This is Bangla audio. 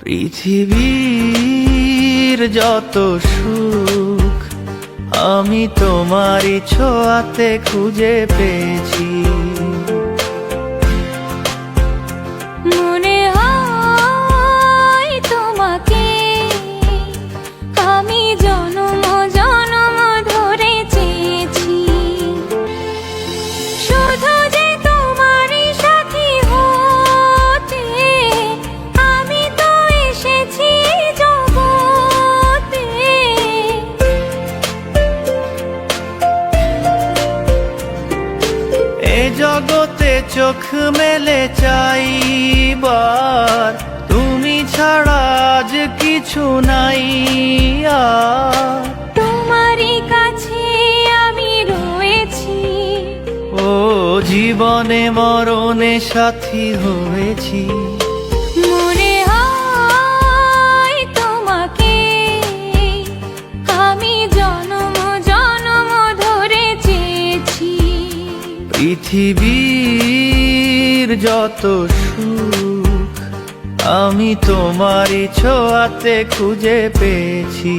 পৃথিবীর যত সুখ আমি তোমারই ছোঁয়াতে খুঁজে পেয়েছি। মনে হয় তোমাকে আমি জনম জনম ধরে চেয়েছি, শুধু যে তোমারই সাথী হতে আমি তো এসেছি জগতে। এ জগতে চোখ মেলে চাইবার তুমি ছাড়া আজ কিছু নাই আর। তোমারই কাছে আমি রয়েছি, ও জীবনে মরণে সাথী হয়েছি। মনে হয় তোমাকে আমি জনম জনম ধরে চেয়েছি। পৃথিবীর যত সুখ আমি তোমারই ছোঁয়াতে খুঁজে পেয়েছি।